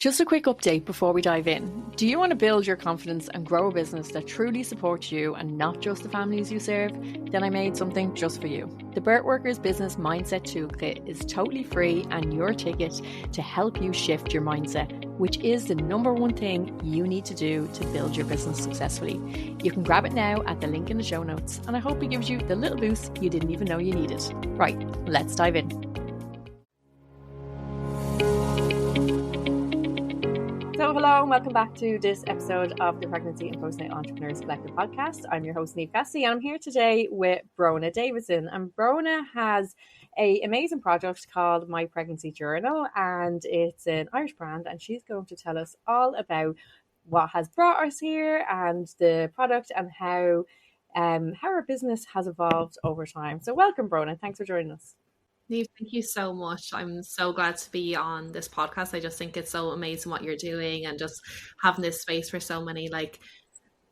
Just a quick update before we dive in. Do you want to build your confidence and grow a business that truly supports you and not just the families you serve? Then I made something just for you. The Birth Workers Business Mindset Toolkit is totally free and your ticket to help you shift your mindset, which is the number one thing you need to do to build your business successfully. You can grab it now at the link in the show notes, and I hope it gives you the little boost you didn't even know you needed. Right, let's dive in. So hello and welcome back to this episode of the Pregnancy and Postnatal Entrepreneurs Collective podcast. I'm your host, Niamh Cassidy, and I'm here today with Brónagh Davidson. And Brónagh has an amazing project called My Pregnancy Journal, and it's an Irish brand, and she's going to tell us all about what has brought us here and the product and how our business has evolved over time. So welcome, Brónagh. Thanks for joining us. Niamh, thank you so much. I'm so glad to be on this podcast. I just think it's so amazing what you're doing and just having this space for so many like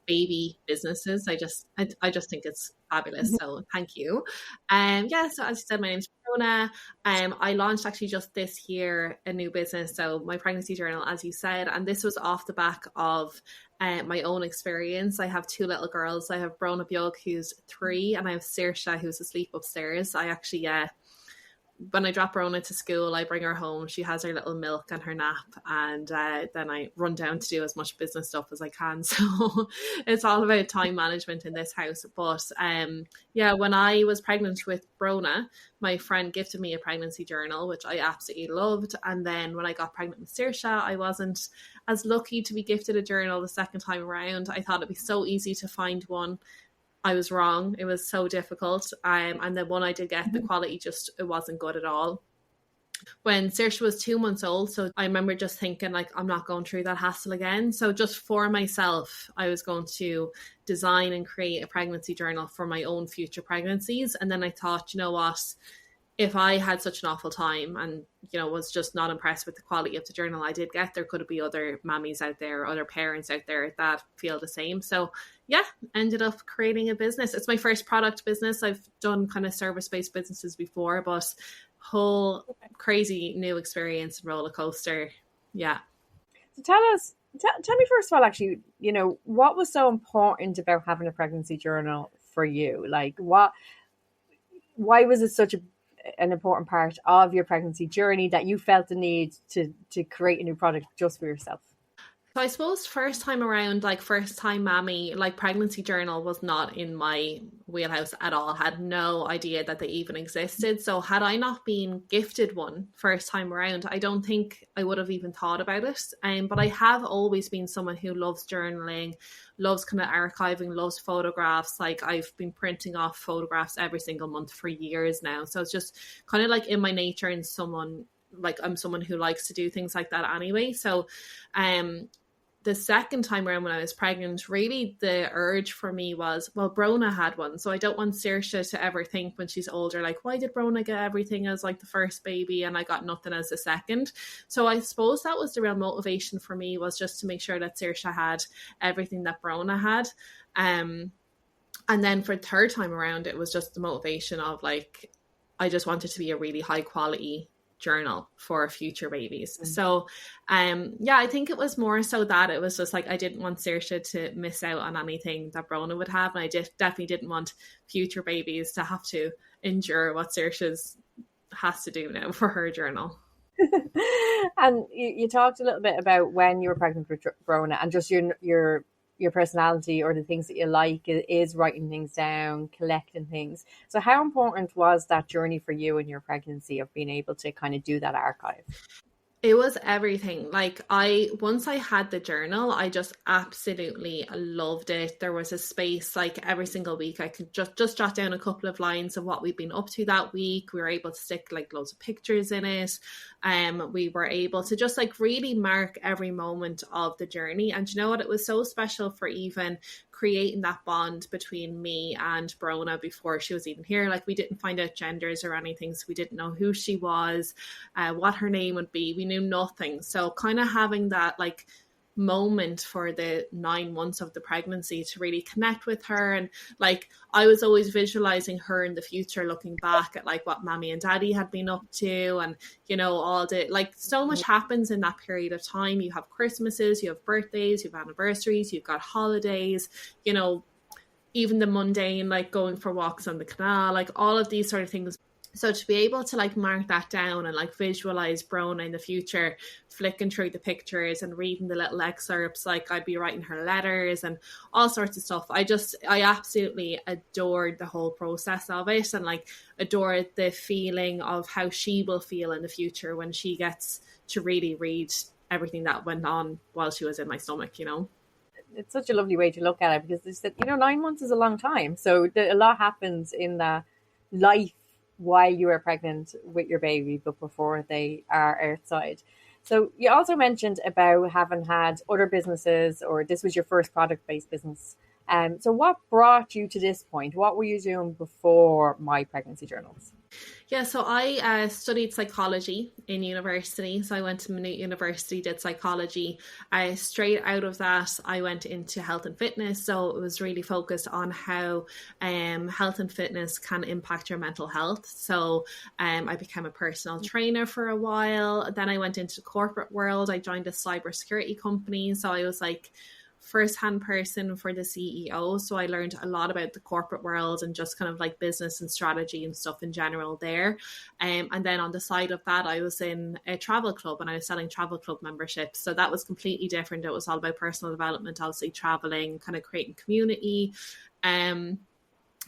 baby businesses. I just think it's fabulous. So thank you. So as you said, my name's Brónagh. I launched actually just this year a new business. So My Pregnancy Journal, as you said, and this was off the back of my own experience. I have two little girls. I have Brónagh, who's 3, and I have Saoirse, who's asleep upstairs. I actually when I drop Brónagh to school, I bring her home. She has her little milk and her nap, and then I run down to do as much business stuff as I can. So it's all about time management in this house. But when I was pregnant with Brónagh, my friend gifted me a pregnancy journal, which I absolutely loved. And then when I got pregnant with Saoirse, I wasn't as lucky to be gifted a journal the second time around. I thought it'd be so easy to find one. I was wrong. It was so difficult. And the one I did get, the quality it wasn't good at all. When Saoirse was 2 months old, so I remember just thinking like, I'm not going through that hassle again. So just for myself, I was going to design and create a pregnancy journal for my own future pregnancies. And then I thought, you know what? If I had such an awful time and, was just not impressed with the quality of the journal I did get, there could be other mammies out there, other parents out there that feel the same. So ended up creating a business. It's my first product business. I've done kind of service-based businesses before, but whole crazy new experience and roller coaster. Yeah. So tell me first of all, actually, what was so important about having a pregnancy journal for you? Like why was it such an important part of your pregnancy journey that you felt the need to create a new product just for yourself? So I suppose first time around, like first time mammy, like pregnancy journal was not in my wheelhouse at all. Had no idea that they even existed. So had I not been gifted one first time around, I don't think I would have even thought about it. But I have always been someone who loves journaling, loves kind of archiving, loves photographs. Like I've been printing off photographs every single month for years now. So it's just kind of like in my nature, and I'm someone who likes to do things like that anyway. So the second time around when I was pregnant, really the urge for me was, well, Brónagh had one. So I don't want Saoirse to ever think when she's older, like, why did Brónagh get everything as like the first baby and I got nothing as the second? So I suppose that was the real motivation for me, was just to make sure that Saoirse had everything that Brónagh had. And then for the third time around, it was just the motivation of like, I just wanted to be a really high quality journal for future babies. So I think it was more so that it was just like I didn't want Saoirse to miss out on anything that Brónagh would have, and I definitely didn't want future babies to have to endure what Saoirse has to do now for her journal. And you talked a little bit about when you were pregnant with Brónagh and just your personality, or the things that you like is writing things down, collecting things. So how important was that journey for you in your pregnancy of being able to kind of do that archive? It was everything. Like once I had the journal, I just absolutely loved it. There was a space like every single week I could just jot down a couple of lines of what we'd been up to that week. We were able to stick like loads of pictures in it. We were able to just like really mark every moment of the journey. And you know what? It was so special for even creating that bond between me and Brónagh before she was even here. Like we didn't find out genders or anything, so we didn't know who she was, what her name would be. We knew nothing. So kind of having that like moment for the 9 months of the pregnancy to really connect with her. And like, I was always visualizing her in the future, looking back at like what mommy and daddy had been up to, and you know, all the, like, so much happens in that period of time. You have Christmases, you have birthdays, you have anniversaries, you've got holidays, you know, even the mundane, like going for walks on the canal, like all of these sort of things. So to be able to like mark that down and like visualize Brónagh in the future, flicking through the pictures and reading the little excerpts, like I'd be writing her letters and all sorts of stuff. I absolutely adored the whole process of it, and like adored the feeling of how she will feel in the future when she gets to really read everything that went on while she was in my stomach, you know. It's such a lovely way to look at it, because they said, you know, 9 months is a long time. So a lot happens in the life while you are pregnant with your baby, but before they are outside. So you also mentioned about having had other businesses, or this was your first product-based business. So what brought you to this point? What were you doing before My Pregnancy Journals? Yeah, so I studied psychology in university. So I went to Maynooth University, did psychology. Straight out of that, I went into health and fitness. So it was really focused on how health and fitness can impact your mental health. So I became a personal trainer for a while. Then I went into the corporate world. I joined a cybersecurity company. So I was like first-hand person for the CEO. So I learned a lot about the corporate world and just kind of like business and strategy and stuff in general there. And then on the side of that, I was in a travel club and I was selling travel club memberships. So that was completely different. It was all about personal development, obviously traveling, kind of creating community.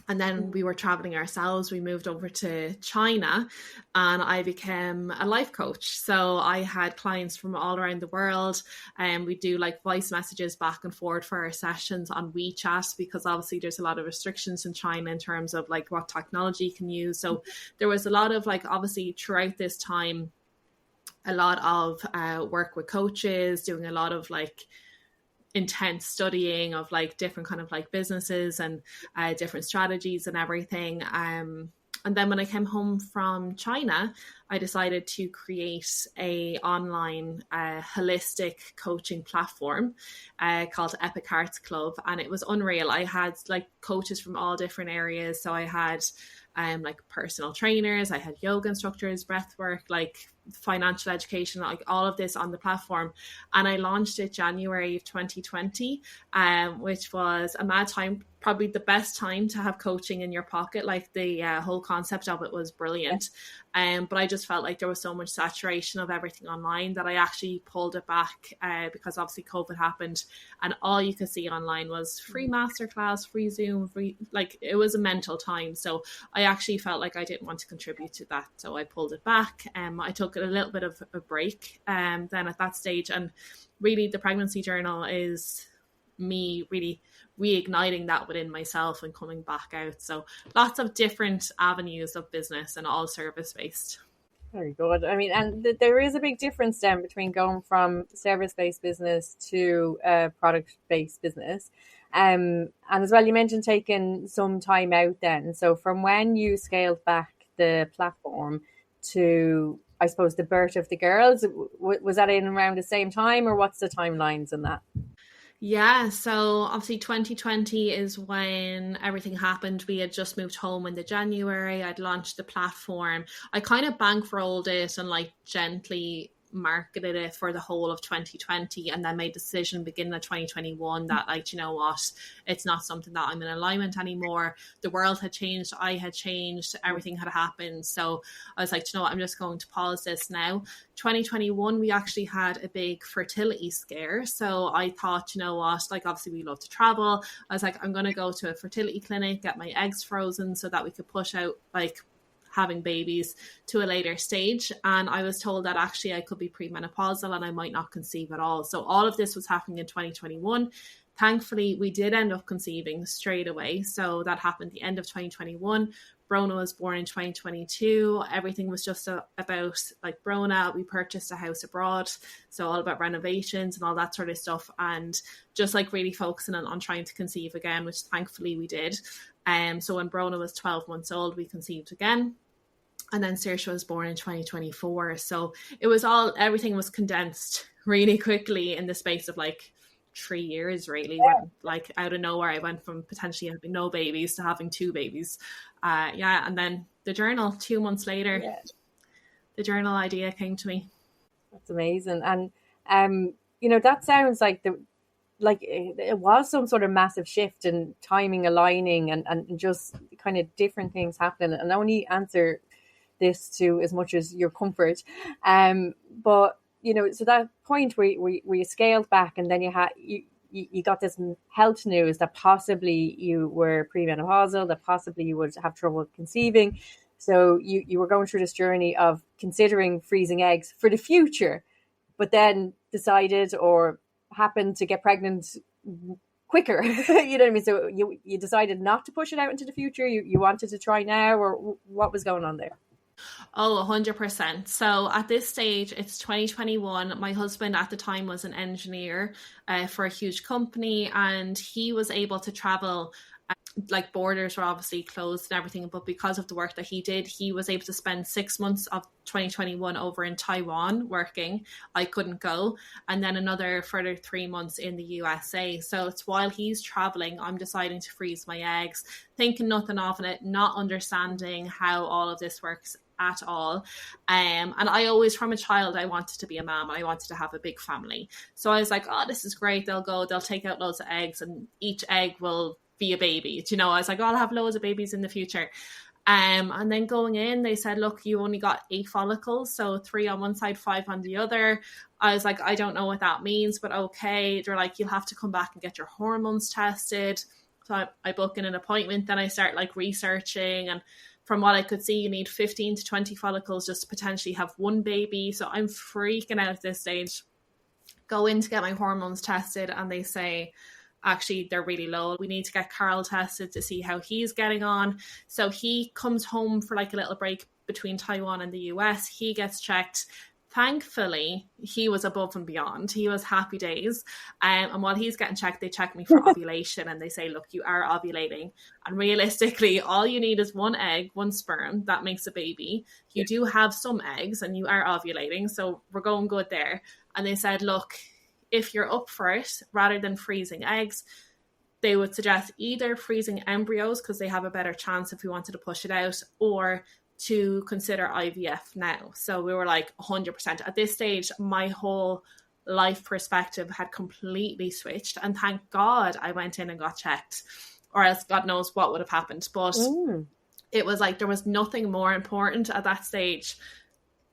And then we were traveling ourselves. We moved over to China and I became a life coach. So I had clients from all around the world, and we do like voice messages back and forth for our sessions on WeChat, because obviously there's a lot of restrictions in China in terms of like what technology you can use. So there was a lot of like, obviously throughout this time, a lot of work with coaches, doing a lot of like intense studying of like different kind of like businesses and different strategies and everything. And then when I came home from China, I decided to create a online holistic coaching platform called Epic Hearts Club. And it was unreal. I had like coaches from all different areas. So I had like personal trainers, I had yoga instructors, breath work, like financial education, like all of this on the platform. And I launched it January of 2020, which was a mad time, probably the best time to have coaching in your pocket. Like the whole concept of it was brilliant. But I just felt like there was so much saturation of everything online that I actually pulled it back because obviously COVID happened and all you could see online was free masterclass, free Zoom, free, like it was a mental time. So I actually felt like I didn't want to contribute to that. So I pulled it back. I took a little bit of a break then at that stage. And really the pregnancy journal is me really reigniting that within myself and coming back out. So lots of different avenues of business and all service based. Very good. I mean, and there is a big difference then between going from service-based business to a product-based business. And as well, you mentioned taking some time out then. So from when you scaled back the platform to, I suppose, the birth of the girls, was that in around the same time, or what's the timelines in that? Yeah, so obviously 2020 is when everything happened. We had just moved home in the January. I'd launched the platform. I kind of bankrolled it and like gently marketed it for the whole of 2020, and then made the decision beginning of 2021 that, like, you know what, it's not something that I'm in alignment anymore. The world had changed, I had changed, everything had happened. So I was like, you know what, I'm just going to pause this now. 2021 we actually had a big fertility scare, so I thought, you know what, like obviously we love to travel. I was like, I'm going to go to a fertility clinic, get my eggs frozen so that we could push out like having babies to a later stage. And I was told that actually I could be premenopausal and I might not conceive at all. So all of this was happening in 2021. Thankfully, we did end up conceiving straight away. So that happened the end of 2021. Brónagh was born in 2022. Everything was just about like Brónagh. We purchased a house abroad, so all about renovations and all that sort of stuff, and just like really focusing on trying to conceive again, which thankfully we did. So when Brónagh was 12 months old, we conceived again. And then Saoirse was born in 2024. So it was all, everything was condensed really quickly in the space of like 3 years, really, when like out of nowhere I went from potentially having no babies to having 2 babies. And then the journal, 2 months later, the journal idea came to me. That's amazing. And that sounds like it was some sort of massive shift in timing, aligning, and just kind of different things happening. And I only answer this to as much as your comfort. But so that point where you scaled back, and then you got this health news that possibly you were premenopausal, that possibly you would have trouble conceiving. So you were going through this journey of considering freezing eggs for the future, but then decided or happened to get pregnant quicker. You know what I mean? So you decided not to push it out into the future. You wanted to try now, or what was going on there? Oh, 100%. So at this stage, it's 2021. My husband at the time was an engineer for a huge company, and he was able to travel. Like borders were obviously closed and everything, but because of the work that he did, he was able to spend 6 months of 2021 over in Taiwan working. I couldn't go. And then another further 3 months in the USA. So it's while he's traveling, I'm deciding to freeze my eggs, thinking nothing of it, not understanding how all of this works at all. And I always, from a child, I wanted to be a mom. I wanted to have a big family. So I was like, oh, this is great. They'll take out loads of eggs, and each egg will be a baby. I was like, oh, I'll have loads of babies in the future. And then going in, they said, look, you only got 8 follicles, so 3 on one side, 5 on the other. I was like, I don't know what that means, but okay. They're like, you'll have to come back and get your hormones tested. So I book in an appointment. Then I start like researching, and from what I could see, you need 15 to 20 follicles just to potentially have 1 baby. So I'm freaking out at this stage. Go in to get my hormones tested, and they say, actually, they're really low. We need to get Carl tested to see how he's getting on. So he comes home for like a little break between Taiwan and the US. He gets checked. Thankfully, he was above and beyond. He was happy days. And while he's getting checked, they check me for ovulation, and they say, look, you are ovulating. And realistically, all you need is 1 egg, 1 sperm. That makes a baby. You do have some eggs and you are ovulating. So we're going good there. And they said, look, if you're up for it, rather than freezing eggs, they would suggest either freezing embryos because they have a better chance if we wanted to push it out, or to consider IVF now. So we were like 100%. At this stage, my whole life perspective had completely switched. And thank God I went in and got checked, or else God knows what would have happened. But it was like there was nothing more important at that stage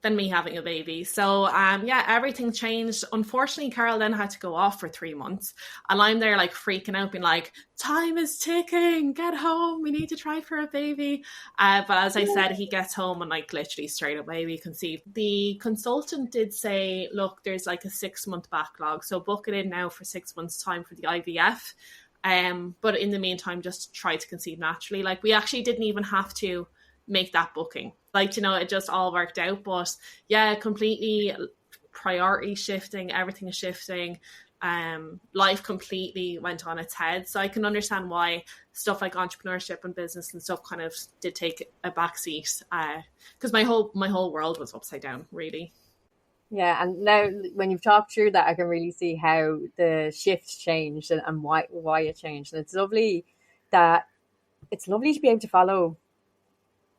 than me having a baby. So everything changed. Unfortunately, Carol then had to go off for 3 months, and I'm there like freaking out, being like, time is ticking, get home, we need to try for a baby. But as I said, he gets home and like literally straight away we conceived. The consultant did say, look, there's like a 6-month backlog, so book it in now for 6 months time for the IVF. But in the meantime, just try to conceive naturally. Like, we actually didn't even have to make that booking. Like, it just all worked out. But yeah, completely priority shifting, everything is shifting. Life completely went on its head. So I can understand why stuff like entrepreneurship and business and stuff kind of did take a backseat, because my whole world was upside down, really. Yeah, and now when you've talked through that, I can really see how the shift changed and why it changed. And it's lovely to be able to follow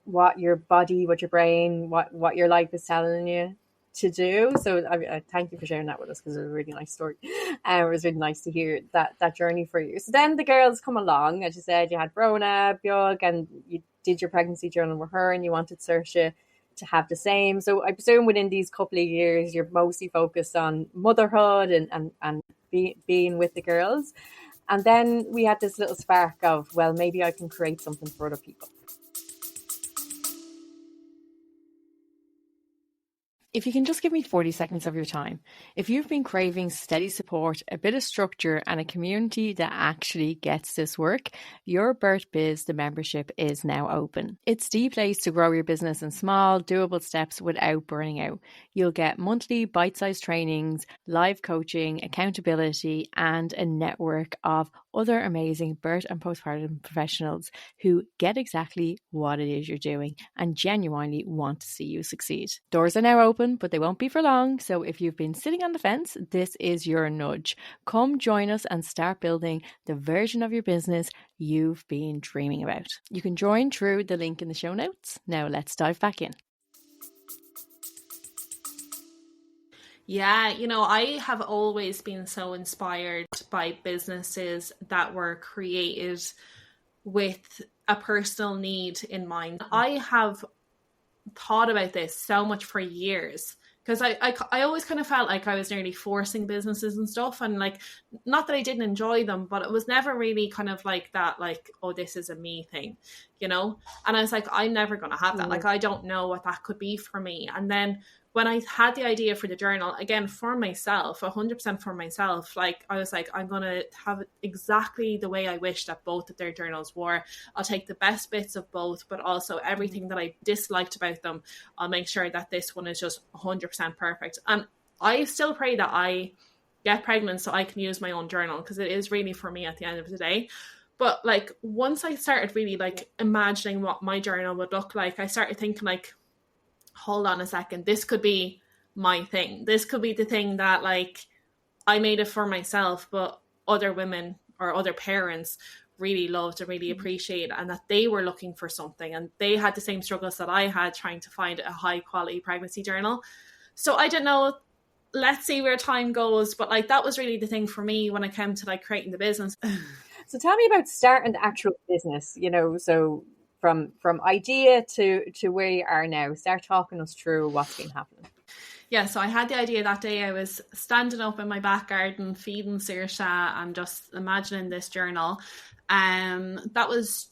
what your body, what your brain, what your life is telling you to do. So I thank you for sharing that with us, because it was a really nice story. It was really nice to hear that journey for you. So then the girls come along, as you said, you had Brónagh, Brónagh, and you did your pregnancy journal with her, and you wanted Saoirse to have the same. So I presume within these couple of years, you're mostly focused on motherhood and being with the girls. And then we had this little spark of, well, maybe I can create something for other people. If you can just give me 40 seconds of your time, if you've been craving steady support, a bit of structure, and a community that actually gets this work, your Birth Biz, the membership, is now open. It's the place to grow your business in small, doable steps without burning out. You'll get monthly bite-sized trainings, live coaching, accountability, and a network of other amazing birth and postpartum professionals who get exactly what it is you're doing and genuinely want to see you succeed. Doors are now open, but they won't be for long. So if you've been sitting on the fence, this is your nudge. Come join us and start building the version of your business you've been dreaming about. You can join through the link in the show notes. Now let's dive back in. Yeah, I have always been so inspired by businesses that were created with a personal need in mind. I have thought about this so much for years because I always kind of felt like I was nearly forcing businesses and stuff, and like, not that I didn't enjoy them, but it was never really kind of like that, like, oh, this is a me thing, and I was like, I'm never going to have that. Like, I don't know what that could be for me. And then when I had the idea for the journal, again, for myself, 100% for myself, like, I was like, I'm going to have it exactly the way I wish that both of their journals were. I'll take the best bits of both, but also everything that I disliked about them, I'll make sure that this one is just 100% perfect. And I still pray that I get pregnant so I can use my own journal, because it is really for me at the end of the day. But like, once I started really like imagining what my journal would look like, I started thinking like, hold on a second, this could be my thing. This could be the thing that, like, I made it for myself, but other women or other parents really loved and really appreciate, and that they were looking for something and they had the same struggles that I had trying to find a high quality pregnancy journal. So I don't know, let's see where time goes, but like, that was really the thing for me when it came to like creating the business. So tell me about starting the actual business, so from idea to where you are now. Start talking us through what's been happening. Yeah, so I had the idea that day. I was standing up in my back garden feeding Saoirse and just imagining this journal. That was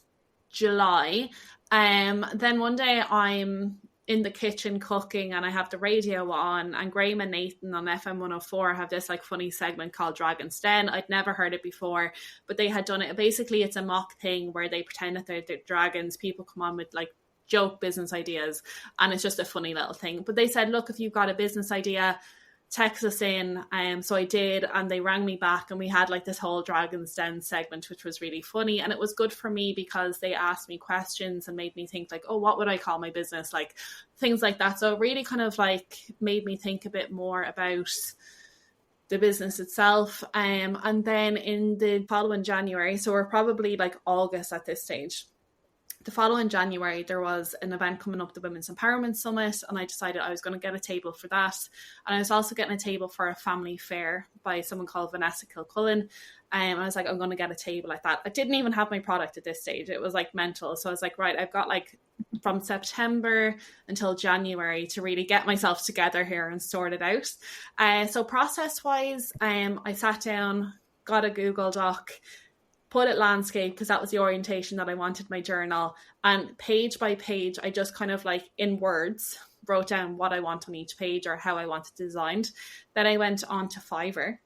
July. Then one day I'm in the kitchen cooking and I have the radio on, and Graham and Nathan on FM 104 have this like funny segment called Dragon's Den. I'd never heard it before, but they had done it. Basically, it's a mock thing where they pretend that they're dragons. People come on with like joke business ideas, and it's just a funny little thing. But they said, look, if you've got a business idea, text us in. So I did, and they rang me back, and we had like this whole Dragon's Den segment, which was really funny. And it was good for me because they asked me questions and made me think like, oh, what would I call my business? Like, things like that. So it really kind of like made me think a bit more about the business itself. And then in the following January, so we're probably like August at this stage, the following January, there was an event coming up, the Women's Empowerment Summit, and I decided I was going to get a table for that. And I was also getting a table for a family fair by someone called Vanessa Kilcullen. And I was like, I'm going to get a table like that. I didn't even have my product at this stage. It was like mental. So I was like, right, I've got like from September until January to really get myself together here and sort it out. So process-wise, I sat down, got a Google Doc, put it landscape because that was the orientation that I wanted my journal, and page by page I just kind of like in words wrote down what I want on each page or how I want it designed. Then I went on to Fiverr.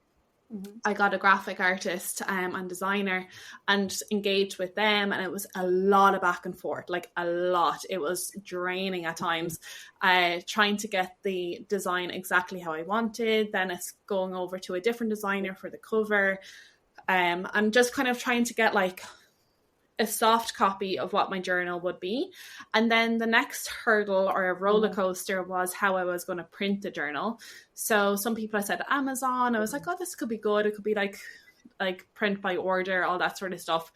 I got a graphic artist and designer and engaged with them, and it was a lot of back and forth, like a lot. It was draining at times, trying to get the design exactly how I wanted. Then it's going over to a different designer for the cover. I'm just kind of trying to get like a soft copy of what my journal would be. And then the next hurdle or a roller coaster was how I was going to print the journal. So some people I said Amazon. I was like, oh, this could be good. It could be like print by order, all that sort of stuff.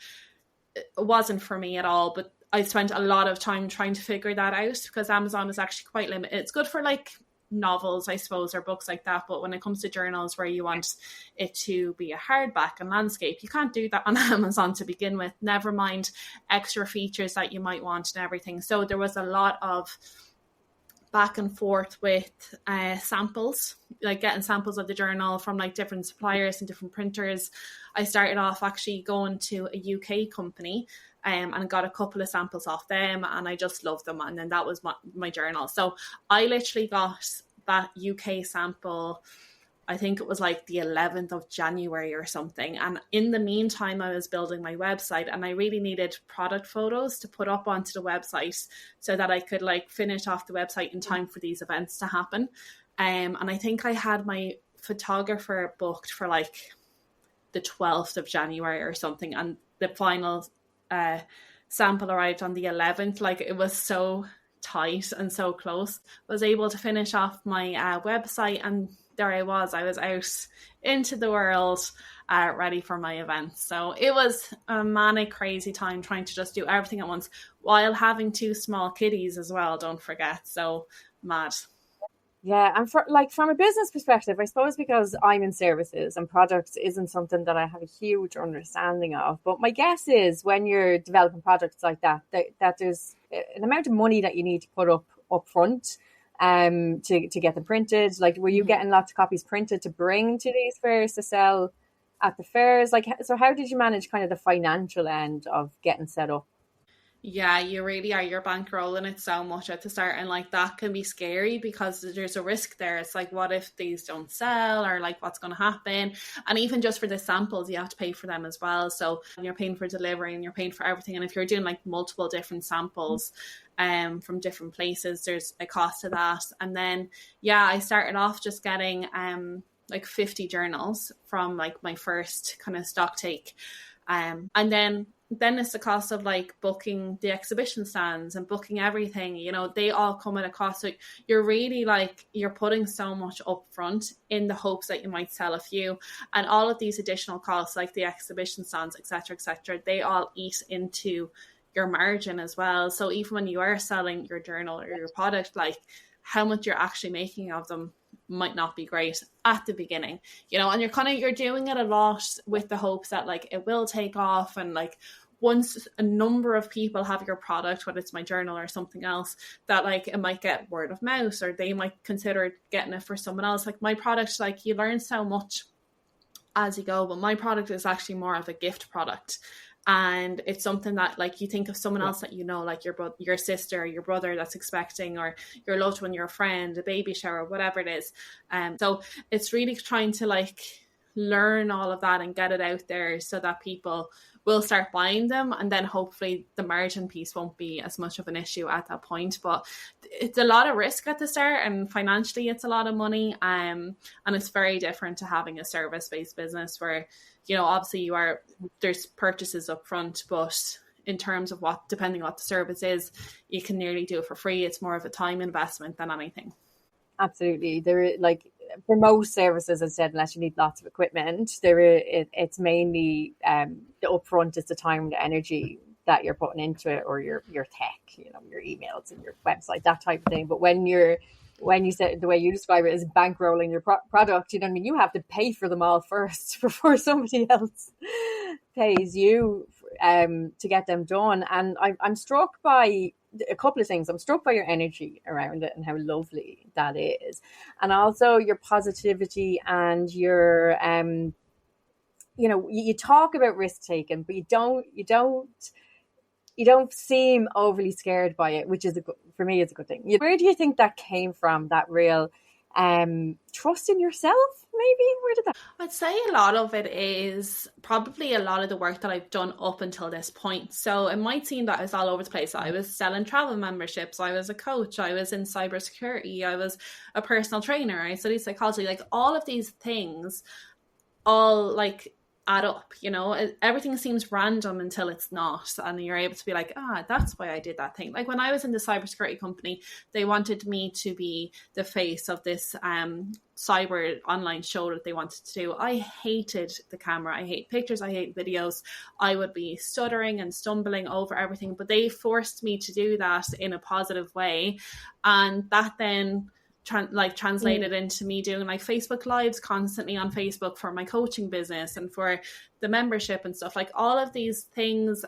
It wasn't for me at all, but I spent a lot of time trying to figure that out because Amazon is actually quite limited. It's good for like novels, I suppose, or books like that, but when it comes to journals where you want it to be a hardback and landscape, you can't do that on Amazon to begin with, never mind extra features that you might want and everything. So there was a lot of back and forth with samples, like getting samples of the journal from like different suppliers and different printers. I started off actually going to a UK company and got a couple of samples off them, and I just loved them. And then that was my journal. So I literally got that UK sample, I think it was like the 11th of January or something. And in the meantime, I was building my website, and I really needed product photos to put up onto the website so that I could like finish off the website in time for these events to happen. And I think I had my photographer booked for like the 12th of January or something, and the final sample arrived on the 11th. Like, it was so tight and so close. I was able to finish off my website, and there I was out into the world, ready for my event. So it was a manic, crazy time trying to just do everything at once while having 2 small kiddies as well, don't forget. So mad. Yeah, and from a business perspective, I suppose, because I'm in services and products isn't something that I have a huge understanding of. But my guess is when you're developing products like that there's an amount of money that you need to put up front to get them printed. Like, were you getting lots of copies printed to bring to these fairs to sell at the fairs? Like, so how did you manage kind of the financial end of getting set up? Yeah, you really are. You're bankrolling it so much at the start, and like that can be scary because there's a risk there. It's like, what if these don't sell, or like what's going to happen? And even just for the samples, you have to pay for them as well. So you're paying for delivery and you're paying for everything. And if you're doing like multiple different samples from different places, there's a cost to that. And then I started off just getting like 50 journals from like my first kind of stock take, and then it's the cost of like booking the exhibition stands and booking everything, you know, they all come at a cost. So you're really like, you're putting so much up front in the hopes that you might sell a few, and all of these additional costs like the exhibition stands, etc., they all eat into your margin as well. So even when you are selling your journal or your product, like how much you're actually making of them might not be great at the beginning, you know, and you're doing it a lot with the hopes that like it will take off, and like once a number of people have your product, whether it's my journal or something else, that like it might get word of mouth, or they might consider getting it for someone else. Like my product, like you learn so much as you go, but my product is actually more of a gift product. And it's something that like you think of someone else that you know, like your sister or your brother that's expecting, or your loved one, your friend, a baby shower, whatever it is. So it's really trying to like learn all of that and get it out there so that people will start buying them, and then hopefully the margin piece won't be as much of an issue at that point. But it's a lot of risk at the start, and financially it's a lot of money, and it's very different to having a service-based business where, you know, obviously there's purchases up front, but in terms of depending on what the service is, you can nearly do it for free. It's more of a time investment than anything. Absolutely. For most services, as I said, unless you need lots of equipment, it's mainly the upfront is the time, the energy that you're putting into it, or your tech, you know, your emails and your website, that type of thing. But when you said the way you describe it is bankrolling your product, you know what I mean? You have to pay for them all first before somebody else pays you to get them done. And I'm struck by a couple of things. I'm struck by your energy around it and how lovely that is, and also your positivity and your you know, you talk about risk taking, but you don't seem overly scared by it, which is for me, it's a good thing. Where do you think that came from? That real trust in yourself, maybe? Where did that? I'd say a lot of it is probably a lot of the work that I've done up until this point. So it might seem that I was all over the place. I was selling travel memberships, I was a coach, I was in cybersecurity, I was a personal trainer, I studied psychology. Like all of these things all like add up, you know. Everything seems random until it's not, and you're able to be like, that's why I did that thing. Like when I was in the cybersecurity company, they wanted me to be the face of this cyber online show that they wanted to do. I hated the camera, I hate pictures, I hate videos. I would be stuttering and stumbling over everything, but they forced me to do that in a positive way, and that then translated into me doing like Facebook lives constantly on Facebook for my coaching business and for the membership and stuff. Like all of these things,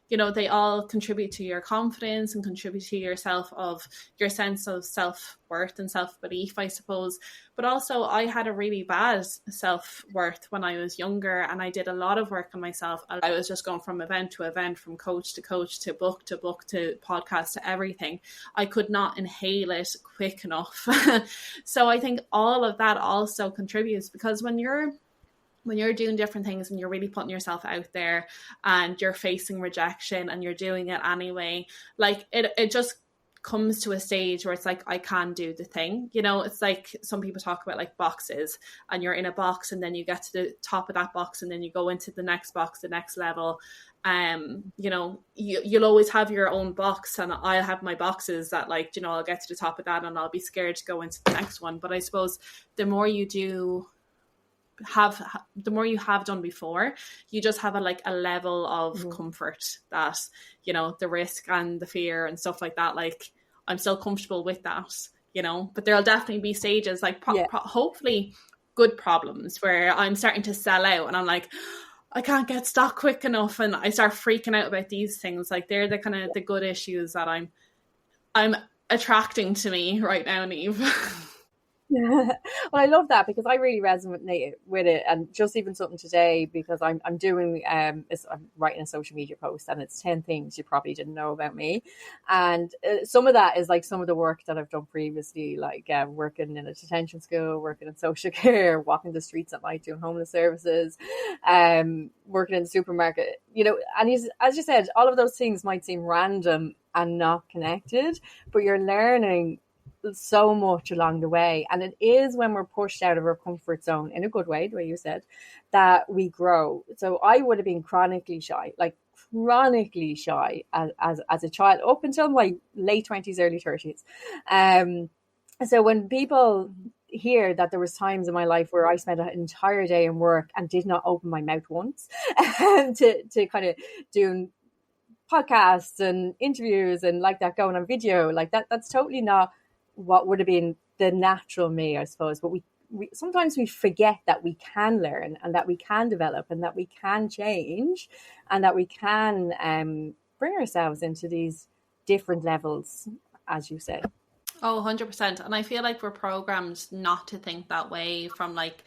you know, they all contribute to your confidence and contribute to your sense of self-worth and self-belief, I suppose. But also I had a really bad self-worth when I was younger, and I did a lot of work on myself. I was just going from event to event, from coach to coach, to book to book, to podcast, to everything. I could not inhale it quick enough. So I think all of that also contributes, because when you're doing different things and you're really putting yourself out there and you're facing rejection and you're doing it anyway, like it just comes to a stage where it's like, I can do the thing, you know. It's like some people talk about like boxes, and you're in a box and then you get to the top of that box and then you go into the next box, the next level. You know, you'll always have your own box, and I'll have my boxes that, like, you know, I'll get to the top of that and I'll be scared to go into the next one. But I suppose the more you have done before, you just have a level of comfort that, you know, the risk and the fear and stuff like that, like, I'm still comfortable with that, you know. But there'll definitely be stages, like hopefully good problems, where I'm starting to sell out and I'm like, I can't get stock quick enough, and I start freaking out about these things. Like, they're the kind of the good issues that I'm attracting to me right now, Neve. Well, I love that, because I really resonate with it, and just even something today, because I'm doing I'm writing a social media post, and it's 10 things you probably didn't know about me, and some of that is like some of the work that I've done previously, like working in a detention school, working in social care, walking the streets at night doing homeless services, working in the supermarket, you know. And as you said, all of those things might seem random and not connected, but you're learning so much along the way. And it is when we're pushed out of our comfort zone, in a good way, the way you said, that we grow. So I would have been chronically shy as a child, up until my late 20s, early 30s. So when people hear that there was times in my life where I spent an entire day in work and did not open my mouth once, to kind of doing podcasts and interviews and like that, going on video, like that's totally not what would have been the natural me, I suppose. But we sometimes we forget that we can learn, and that we can develop, and that we can change, and that we can bring ourselves into these different levels, as you say. Oh, 100%. And I feel like we're programmed not to think that way from like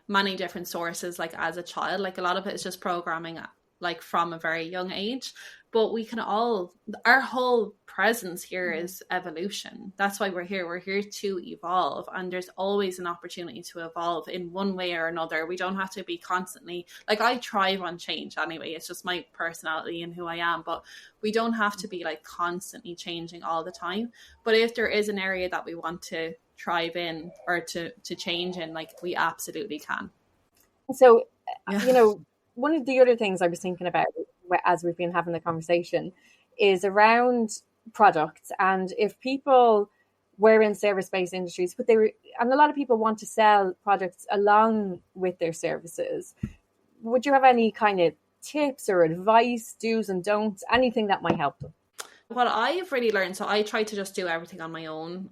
many different sources, like as a child. Like, a lot of it is just programming, like from a very young age. But we can all, our whole presence here is evolution. That's why we're here. We're here to evolve, and there's always an opportunity to evolve in one way or another. We don't have to be constantly, like, I thrive on change anyway. It's just my personality and who I am, but we don't have to be like constantly changing all the time. But if there is an area that we want to thrive in, or to change in, like, we absolutely can. So, you know, one of the other things I was thinking about as we've been having the conversation is around products. And if people were in service-based industries, and a lot of people want to sell products along with their services, would you have any kind of tips or advice, do's and don'ts, anything that might help them? What I've really learned, so I try to just do everything on my own.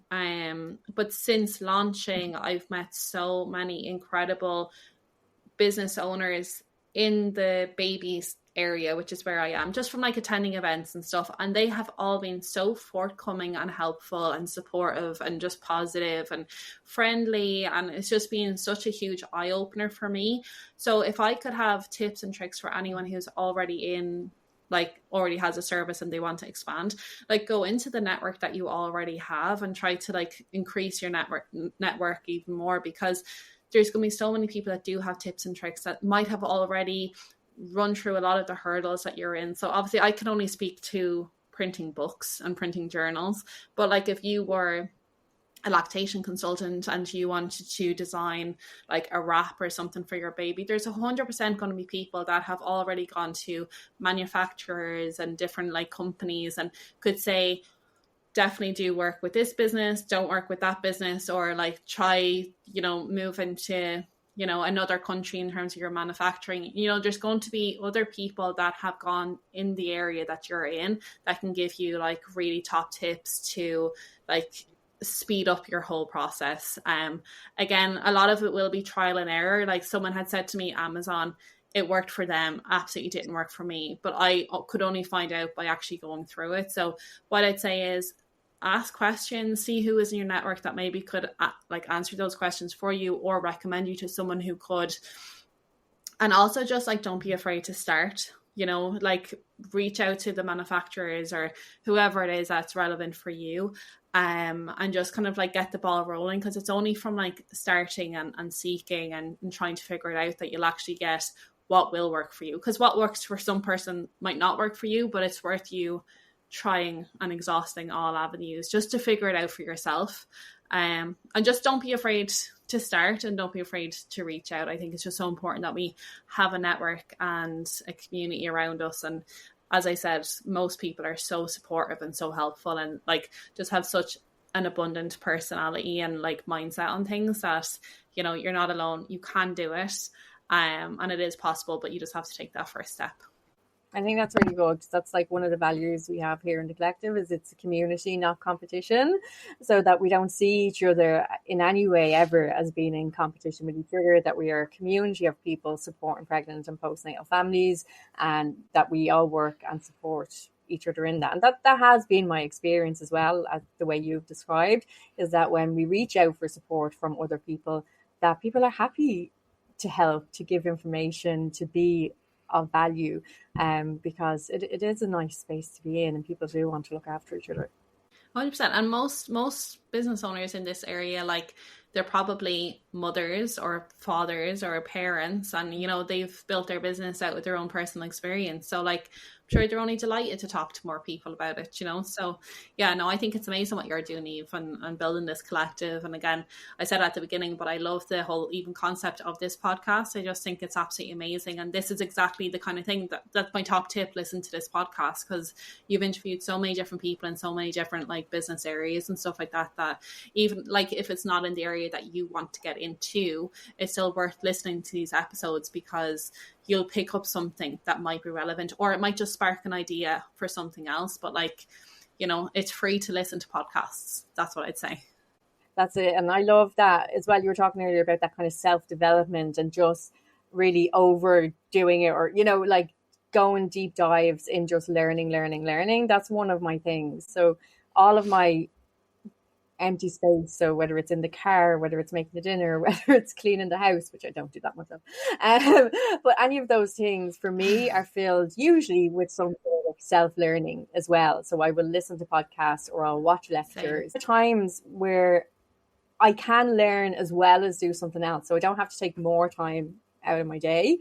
But since launching, I've met so many incredible business owners in the babies area, which is where I am, just from like attending events and stuff, and they have all been so forthcoming and helpful and supportive and just positive and friendly, and it's just been such a huge eye-opener for me. So if I could have tips and tricks for anyone who's already has a service and they want to expand, like, go into the network that you already have and try to like increase your network even more, because there's going to be so many people that do have tips and tricks that might have already run through a lot of the hurdles that you're in. So obviously I can only speak to printing books and printing journals, but like, if you were a lactation consultant and you wanted to design like a wrap or something for your baby, there's 100% going to be people that have already gone to manufacturers and different like companies and could say, definitely do work with this business, don't work with that business, or like try, you know, move into, you know, another country in terms of your manufacturing. You know, there's going to be other people that have gone in the area that you're in that can give you like really top tips to like speed up your whole process. Again, a lot of it will be trial and error. Like, someone had said to me, Amazon, it worked for them, absolutely didn't work for me, but I could only find out by actually going through it. So what I'd say is, ask questions, see who is in your network that maybe could like answer those questions for you or recommend you to someone who could. And also just like, don't be afraid to start, you know, like reach out to the manufacturers or whoever it is that's relevant for you, and just kind of like get the ball rolling, because it's only from like starting and seeking and trying to figure it out that you'll actually get what will work for you. Because what works for some person might not work for you, but it's worth you trying and exhausting all avenues just to figure it out for yourself. And just don't be afraid to start, and don't be afraid to reach out. I think it's just so important that we have a network and a community around us. And as I said, most people are so supportive and so helpful, and like just have such an abundant personality and like mindset on things that, you know, you're not alone. You can do it, and it is possible, but you just have to take that first step. I think that's really good. That's like one of the values we have here in the collective, is it's a community, not competition, so that we don't see each other in any way ever as being in competition with each other, that we are a community of people supporting pregnant and postnatal families, and that we all work and support each other in that. And that has been my experience as well, as the way you've described, is that when we reach out for support from other people, that people are happy to help, to give information, to be of value, because it is a nice space to be in, and people do want to look after each other. 100%. And most business owners in this area, like, they're probably mothers or fathers or parents, and, you know, they've built their business out with their own personal experience. So, like, I'm sure they're only delighted to talk to more people about it, you know? So, yeah, no, I think it's amazing what you're doing, Eve, and building this collective. And again, I said at the beginning, but I love the whole even concept of this podcast. I just think it's absolutely amazing. And this is exactly the kind of thing that's my top tip. Listen to this podcast, because you've interviewed so many different people in so many different like business areas and stuff like that, that even like if it's not in the area that you want to get into, it's still worth listening to these episodes, because you'll pick up something that might be relevant, or it might just spark an idea for something else. But like, you know, it's free to listen to podcasts. That's what I'd say. That's it. And I love that as well. You were talking earlier about that kind of self-development and just really overdoing it, or, you know, like going deep dives in just learning. That's one of my things. So all of my empty space, so whether it's in the car, whether it's making the dinner, whether it's cleaning the house, which I don't do that much of, but any of those things for me are filled usually with some sort of self-learning as well. So I will listen to podcasts or I'll watch lectures. There are times where I can learn as well as do something else, so I don't have to take more time out of my day.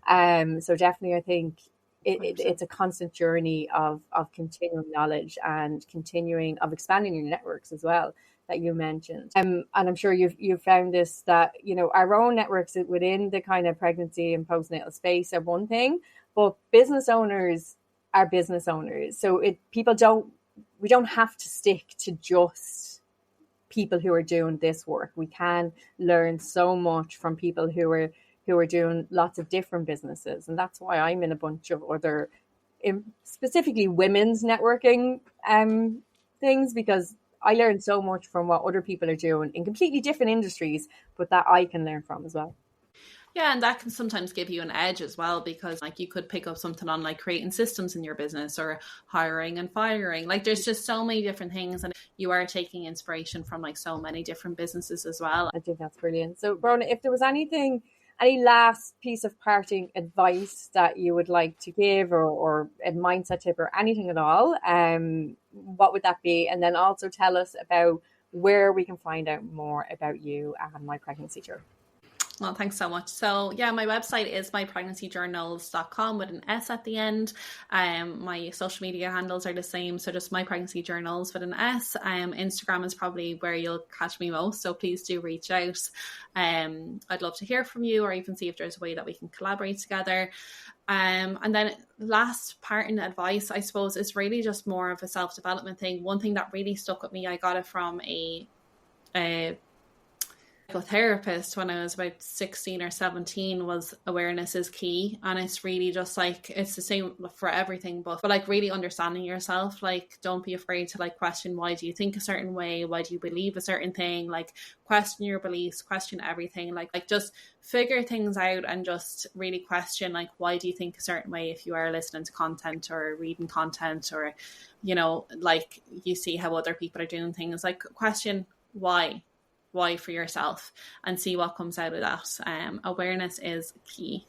So definitely I think it's a constant journey of continuing knowledge and continuing of expanding your networks as well, that you mentioned. And I'm sure you've found this, that, you know, our own networks within the kind of pregnancy and postnatal space are one thing, but business owners are business owners. So we don't have to stick to just people who are doing this work. We can learn so much from people who are doing lots of different businesses. And that's why I'm in a bunch of other, specifically women's networking things, because I learn so much from what other people are doing in completely different industries, but that I can learn from as well. Yeah, and that can sometimes give you an edge as well, because like you could pick up something on like creating systems in your business or hiring and firing. Like there's just so many different things, and you are taking inspiration from like so many different businesses as well. I think that's brilliant. So Brónagh, if there was any last piece of parting advice that you would like to give, or a mindset tip or anything at all, what would that be? And then also tell us about where we can find out more about you and My Pregnancy Journey. Well, thanks so much. So yeah, my website is mypregnancyjournals.com with an S at the end. My social media handles are the same, so just My Pregnancy Journals with an S. Instagram is probably where you'll catch me most, so please do reach out. I'd love to hear from you, or even see if there's a way that we can collaborate together. And then last parting advice, I suppose, is really just more of a self-development thing. One thing that really stuck with me, I got it from a therapist when I was about 16 or 17, was awareness is key. And it's really just like, it's the same for everything, but like really understanding yourself. Like, don't be afraid to like question, why do you think a certain way? Why do you believe a certain thing? Like, question your beliefs, question everything, like just figure things out, and just really question, like, why do you think a certain way? If you are listening to content or reading content, or, you know, like you see how other people are doing things, like question why for yourself, and see what comes out of that. Awareness is key.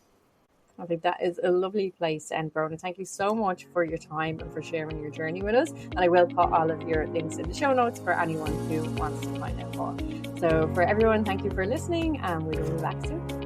I think that is a lovely place to end, Brónagh. Thank you so much for your time and for sharing your journey with us. And I will put all of your links in the show notes for anyone who wants to find out more. So for everyone, thank you for listening, and we will be back soon.